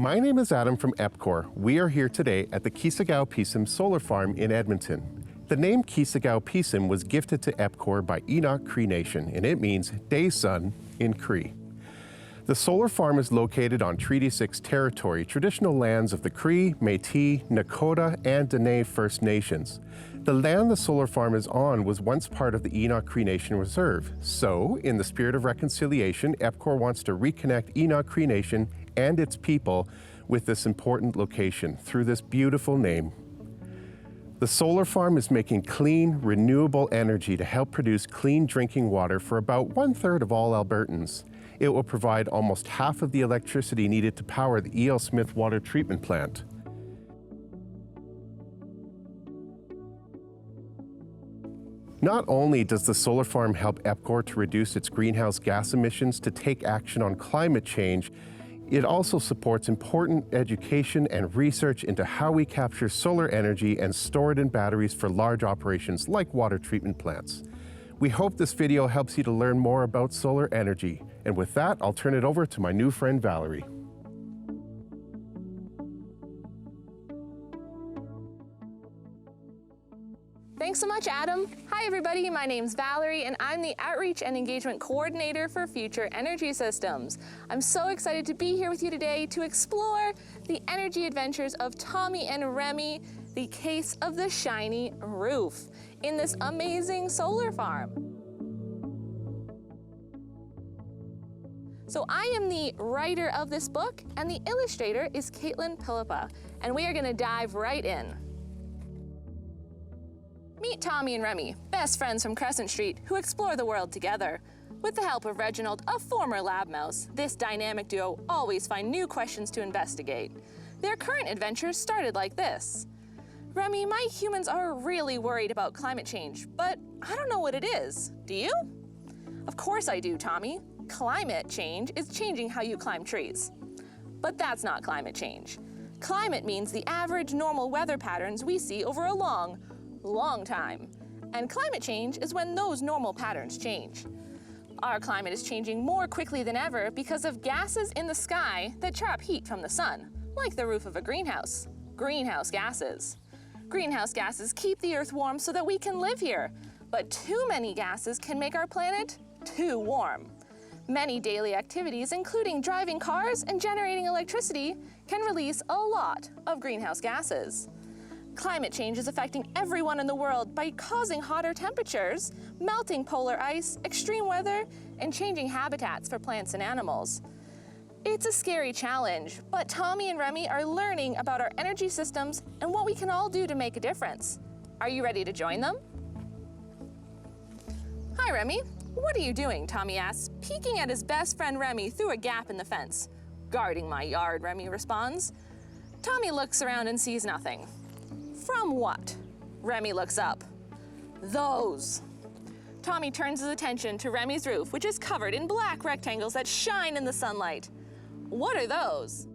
My name is Adam from EPCOR. We are here today at the Kisagao pīsim solar farm in Edmonton. The name Kisagao pīsim was gifted to EPCOR by Enoch Cree Nation, and it means day sun in Cree. The solar farm is located on Treaty 6 territory, traditional lands of the Cree, Métis, Nakota, and Dene First Nations. The land the solar farm is on was once part of the Enoch Cree Nation Reserve. So, in the spirit of reconciliation, EPCOR wants to reconnect Enoch Cree Nation and its people with this important location through this beautiful name. The solar farm is making clean, renewable energy to help produce clean drinking water for about 1/3 of all Albertans. It will provide almost half of the electricity needed to power the E.L. Smith water treatment plant. Not only does the solar farm help EPCOR to reduce its greenhouse gas emissions to take action on climate change, it also supports important education and research into how we capture solar energy and store it in batteries for large operations like water treatment plants. We hope this video helps you to learn more about solar energy. And with that, I'll turn it over to my new friend, Valerie. Thanks so much, Adam. Hi, everybody. My name's Valerie, and I'm the Outreach and Engagement Coordinator for Future Energy Systems. I'm so excited to be here with you today to explore the energy adventures of Tommy and Remi, the case of the shiny roof, in this amazing solar farm. So I am the writer of this book, and the illustrator is Kaitlin Pylypa, and we are going to dive right in. Meet Tommy and Remi, best friends from Crescent Street who explore the world together. With the help of Reginald, a former lab mouse, this dynamic duo always find new questions to investigate. Their current adventures started like this. Remi, my humans are really worried about climate change, but I don't know what it is. Do you? Of course I do, Tommy. Climate change is changing how you climb trees. But that's not climate change. Climate means the average normal weather patterns we see over a long time. And climate change is when those normal patterns change. Our climate is changing more quickly than ever because of gases in the sky that trap heat from the sun, like the roof of a greenhouse. Greenhouse gases. Greenhouse gases keep the Earth warm so that we can live here, but too many gases can make our planet too warm. Many daily activities, including driving cars and generating electricity, can release a lot of greenhouse gases. Climate change is affecting everyone in the world by causing hotter temperatures, melting polar ice, extreme weather, and changing habitats for plants and animals. It's a scary challenge, but Tommy and Remi are learning about our energy systems and what we can all do to make a difference. Are you ready to join them? Hi, Remi. What are you doing? Tommy asks, peeking at his best friend Remi through a gap in the fence. Guarding my yard, Remi responds. Tommy looks around and sees nothing. From what? Remi looks up. Those. Tommy turns his attention to Remi's roof, which is covered in black rectangles that shine in the sunlight. What are those?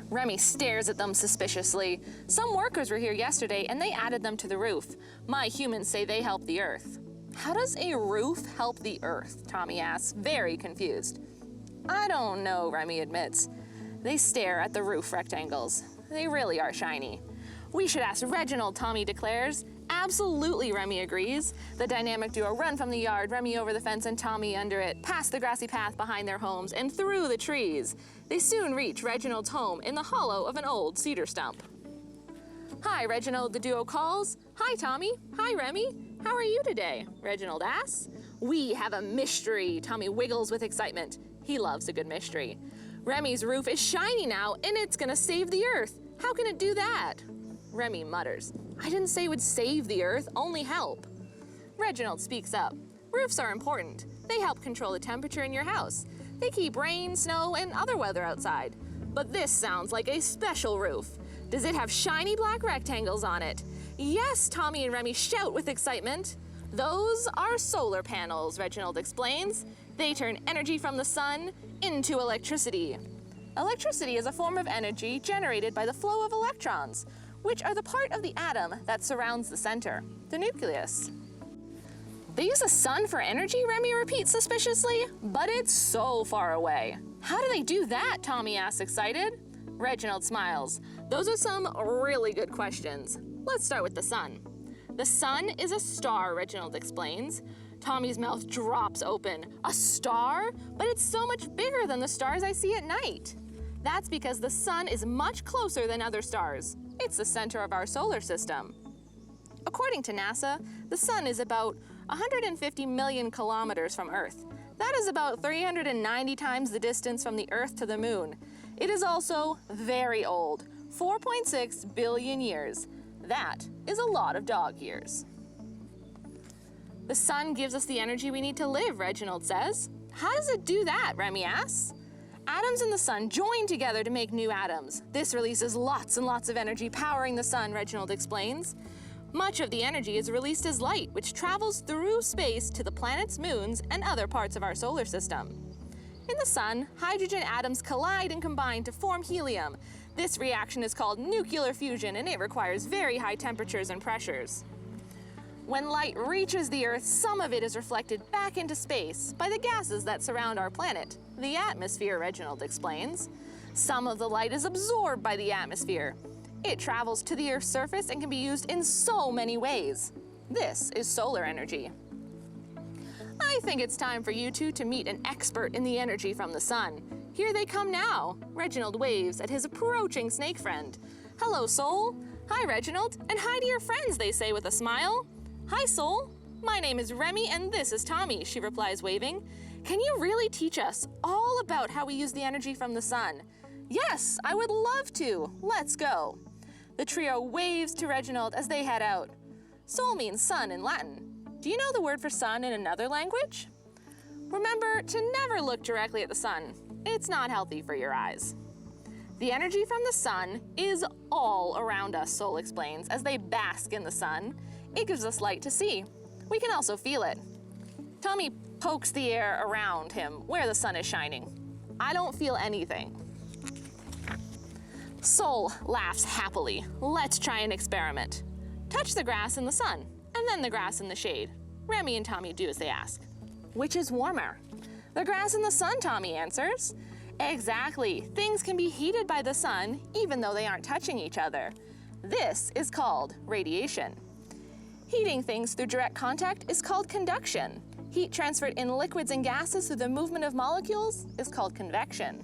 Remi stares at them suspiciously. Some workers were here yesterday and they added them to the roof. My humans say they help the Earth. How does a roof help the Earth? Tommy asks, very confused. I don't know, Remi admits. They stare at the roof rectangles. They really are shiny. We should ask Reginald, Tommy declares. Absolutely, Remi agrees. The dynamic duo run from the yard, Remi over the fence and Tommy under it, past the grassy path behind their homes and through the trees. They soon reach Reginald's home in the hollow of an old cedar stump. Hi, Reginald, the duo calls. Hi, Tommy. Hi, Remi. How are you today? Reginald asks. We have a mystery. Tommy wiggles with excitement. He loves a good mystery. Remi's roof is shiny now and it's gonna save the Earth. How can it do that? Remi mutters. I didn't say it would save the Earth, only help. Reginald speaks up. Roofs are important. They help control the temperature in your house. They keep rain, snow, and other weather outside. But this sounds like a special roof. Does it have shiny black rectangles on it? Yes, Tommy and Remi shout with excitement. Those are solar panels, Reginald explains. They turn energy from the sun into electricity. Electricity is a form of energy generated by the flow of electrons, which are the part of the atom that surrounds the center, the nucleus. They use the sun for energy, Remi repeats suspiciously, but it's so far away. How do they do that? Tommy asks, excited. Reginald smiles. Those are some really good questions. Let's start with the sun. The sun is a star, Reginald explains. Tommy's mouth drops open. A star? But it's so much bigger than the stars I see at night. That's because the sun is much closer than other stars. It's the center of our solar system. According to NASA, the sun is about 150 million kilometers from Earth. That is about 390 times the distance from the Earth to the moon. It is also very old, 4.6 billion years. That is a lot of dog years. The sun gives us the energy we need to live, Reginald says. How does it do that, Remi asks. Atoms in the sun join together to make new atoms. This releases lots and lots of energy powering the sun, Reginald explains. Much of the energy is released as light, which travels through space to the planets, moons, and other parts of our solar system. In the sun, hydrogen atoms collide and combine to form helium. This reaction is called nuclear fusion, and it requires very high temperatures and pressures. When light reaches the Earth, some of it is reflected back into space by the gases that surround our planet, the atmosphere, Reginald explains. Some of the light is absorbed by the atmosphere. It travels to the Earth's surface and can be used in so many ways. This is solar energy. I think it's time for you two to meet an expert in the energy from the sun. Here they come now. Reginald waves at his approaching snake friend. Hello, Sol. Hi, Reginald. And hi to your friends, they say with a smile. Hi, Sol. My name is Remi and this is Tommy, she replies, waving. Can you really teach us all about how we use the energy from the sun? Yes, I would love to. Let's go. The trio waves to Reginald as they head out. Sol means sun in Latin. Do you know the word for sun in another language? Remember to never look directly at the sun. It's not healthy for your eyes. The energy from the sun is all around us, Sol explains, as they bask in the sun. It gives us light to see. We can also feel it. Tommy pokes the air around him where the sun is shining. I don't feel anything. Sol laughs happily. Let's try an experiment. Touch the grass in the sun, and then the grass in the shade. Remi and Tommy do as they ask. Which is warmer? The grass in the sun, Tommy answers. Exactly. Things can be heated by the sun even though they aren't touching each other. This is called radiation. Heating things through direct contact is called conduction. Heat transferred in liquids and gases through the movement of molecules is called convection.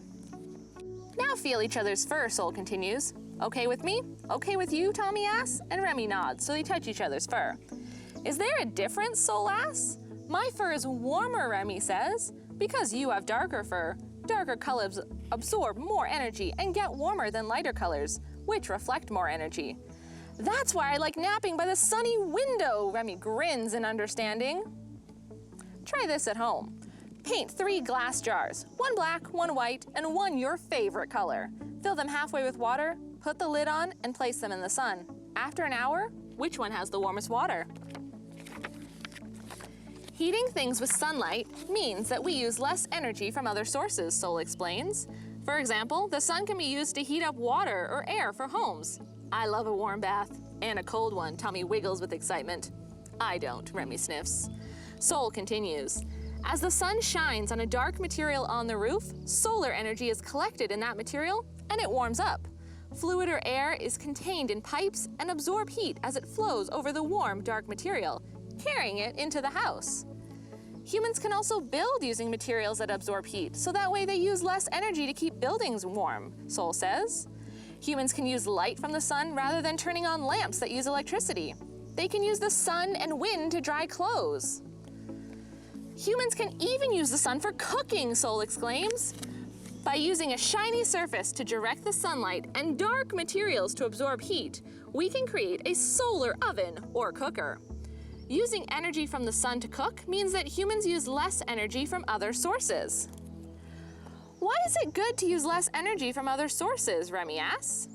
Now feel each other's fur, Sol continues. Okay with me? Okay with you, Tommy asks, and Remi nods, so they touch each other's fur. Is there a difference, Sol asks? My fur is warmer, Remi says. Because you have darker fur, darker colors absorb more energy and get warmer than lighter colors, which reflect more energy. That's why I like napping by the sunny window, Remi grins in understanding. Try this at home. Paint 3 glass jars, 1 black, 1 white, and 1 your favorite color. Fill them halfway with water, put the lid on, and place them in the sun. After an hour, which one has the warmest water? Heating things with sunlight means that we use less energy from other sources, Sol explains. For example, the sun can be used to heat up water or air for homes. I love a warm bath, and a cold one, Tommy wiggles with excitement. I don't, Remi sniffs. Sol continues. As the sun shines on a dark material on the roof, solar energy is collected in that material, and it warms up. Fluid or air is contained in pipes and absorb heat as it flows over the warm, dark material, carrying it into the house. Humans can also build using materials that absorb heat, so that way they use less energy to keep buildings warm, Sol says. Humans can use light from the sun rather than turning on lamps that use electricity. They can use the sun and wind to dry clothes. Humans can even use the sun for cooking, Sol exclaims. By using a shiny surface to direct the sunlight and dark materials to absorb heat, we can create a solar oven or cooker. Using energy from the sun to cook means that humans use less energy from other sources. Why is it good to use less energy from other sources, Remi asks.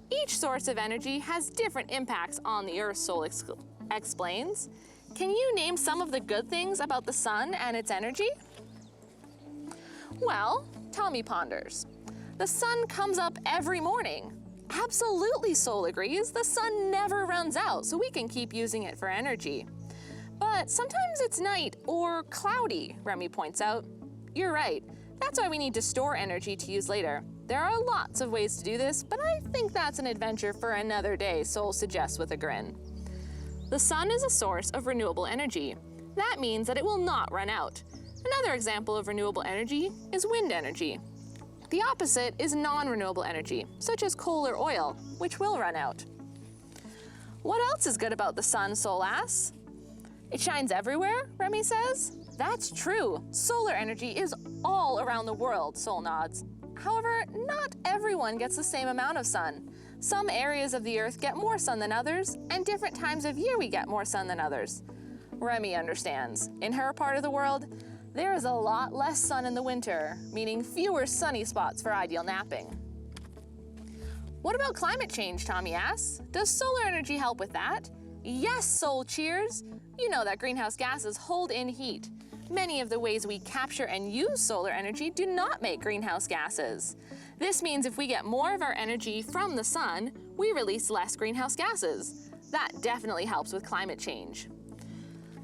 Each source of energy has different impacts on the Earth, Sol explains. Can you name some of the good things about the sun and its energy? Well, Tommy ponders. The sun comes up every morning. Absolutely, Sol agrees. The sun never runs out, so we can keep using it for energy. But sometimes it's night or cloudy, Remi points out. You're right. That's why we need to store energy to use later. There are lots of ways to do this, but I think that's an adventure for another day, Sol suggests with a grin. The sun is a source of renewable energy. That means that it will not run out. Another example of renewable energy is wind energy. The opposite is non-renewable energy, such as coal or oil, which will run out. What else is good about the sun, Sol asks? It shines everywhere, Remi says. That's true. Solar energy is all around the world, Sol nods. However, not everyone gets the same amount of sun. Some areas of the Earth get more sun than others, and different times of year we get more sun than others. Remi understands. In her part of the world, there is a lot less sun in the winter, meaning fewer sunny spots for ideal napping. What about climate change, Tommy asks? Does solar energy help with that? Yes, Sol cheers. You know that greenhouse gases hold in heat. Many of the ways we capture and use solar energy do not make greenhouse gases. This means if we get more of our energy from the sun, we release less greenhouse gases. That definitely helps with climate change.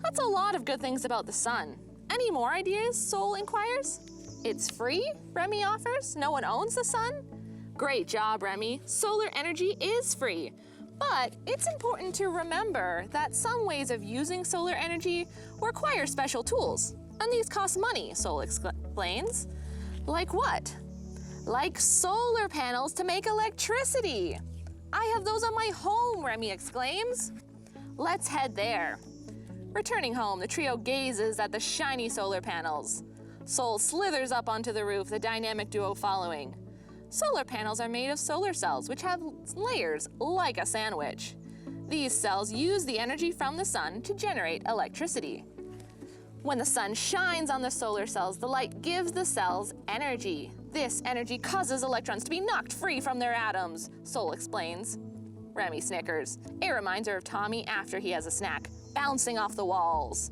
That's a lot of good things about the sun. Any more ideas, Sol inquires? It's free, Remi offers. No one owns the sun? Great job, Remi. Solar energy is free. But it's important to remember that some ways of using solar energy require special tools. And these cost money, Sol explains. Like what? Like solar panels to make electricity. I have those on my home, Remi exclaims. Let's head there. Returning home, the trio gazes at the shiny solar panels. Sol slithers up onto the roof, the dynamic duo following. Solar panels are made of solar cells, which have layers like a sandwich. These cells use the energy from the sun to generate electricity. When the sun shines on the solar cells, the light gives the cells energy. This energy causes electrons to be knocked free from their atoms, Sol explains. Remi snickers. It reminds her of Tommy after he has a snack, bouncing off the walls.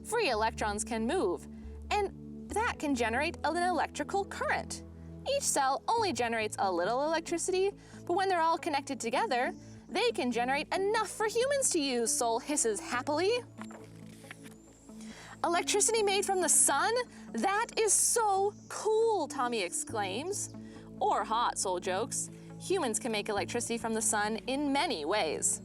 Free electrons can move, and that can generate an electrical current. Each cell only generates a little electricity, but when they're all connected together, they can generate enough for humans to use, Sol hisses happily. Electricity made from the sun? That is so cool, Tommy exclaims. Or hot, Sol jokes. Humans can make electricity from the sun in many ways.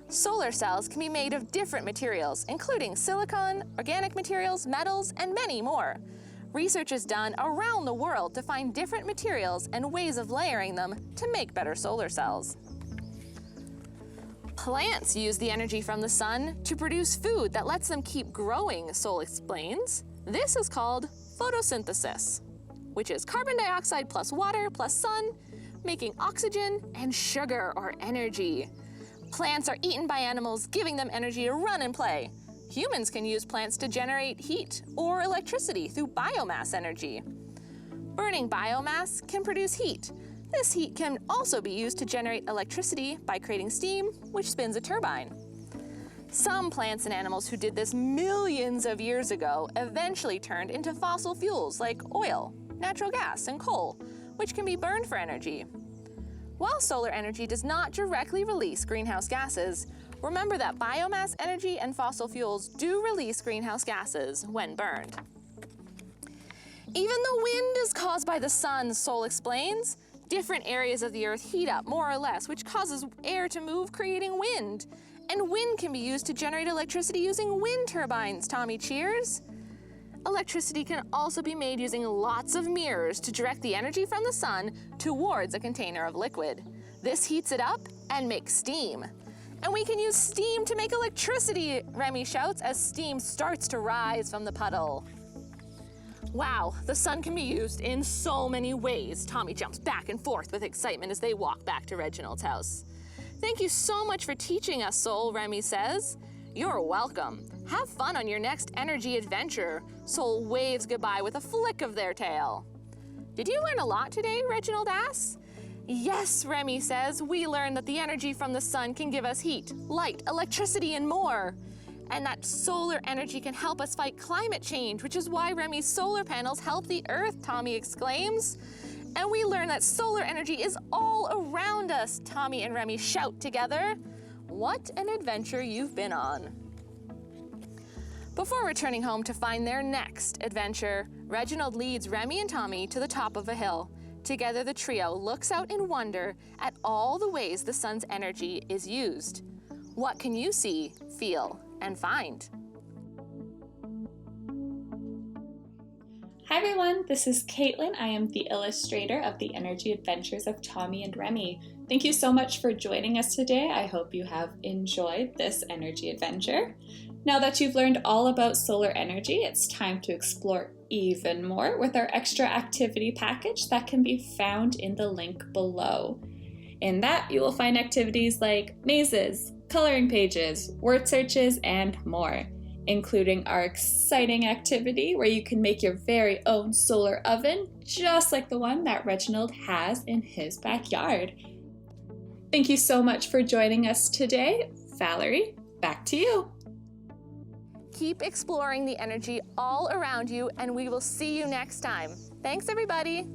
Solar cells can be made of different materials, including silicon, organic materials, metals, and many more. Research is done around the world to find different materials and ways of layering them to make better solar cells. Plants use the energy from the sun to produce food that lets them keep growing, Sol explains. This is called photosynthesis, which is carbon dioxide plus water plus sun, making oxygen and sugar or energy. Plants are eaten by animals, giving them energy to run and play. Humans can use plants to generate heat or electricity through biomass energy. Burning biomass can produce heat. This heat can also be used to generate electricity by creating steam, which spins a turbine. Some plants and animals who did this millions of years ago eventually turned into fossil fuels like oil, natural gas, and coal, which can be burned for energy. While solar energy does not directly release greenhouse gases, remember that biomass energy and fossil fuels do release greenhouse gases when burned. Even the wind is caused by the sun, Sol explains. Different areas of the Earth heat up more or less, which causes air to move, creating wind. And wind can be used to generate electricity using wind turbines, Tommy cheers. Electricity can also be made using lots of mirrors to direct the energy from the sun towards a container of liquid. This heats it up and makes steam. And we can use steam to make electricity, Remi shouts as steam starts to rise from the puddle. Wow, the sun can be used in so many ways. Tommy jumps back and forth with excitement as they walk back to Reginald's house. Thank you so much for teaching us, Sol, Remi says. You're welcome. Have fun on your next energy adventure. Sol waves goodbye with a flick of their tail. Did you learn a lot today? Reginald asks. Yes, Remi says. We learned that the energy from the sun can give us heat, light, electricity, and more. And that solar energy can help us fight climate change, which is why Remi's solar panels help the Earth, Tommy exclaims. And we learn that solar energy is all around us, Tommy and Remi shout together. What an adventure you've been on. Before returning home to find their next adventure, Reginald leads Remi and Tommy to the top of a hill. Together, the trio looks out in wonder at all the ways the sun's energy is used. What can you see, feel, and find? Hi everyone, this is Kaitlin. I am the illustrator of the Energy Adventures of Tommy and Remi. Thank you so much for joining us today. I hope you have enjoyed this energy adventure. Now that you've learned all about solar energy, it's time to explore even more with our extra activity package that can be found in the link below. In that, you will find activities like mazes, coloring pages, word searches, and more, including our exciting activity where you can make your very own solar oven, just like the one that Reginald has in his backyard. Thank you so much for joining us today. Valerie, back to you. Keep exploring the energy all around you, and we will see you next time. Thanks, everybody.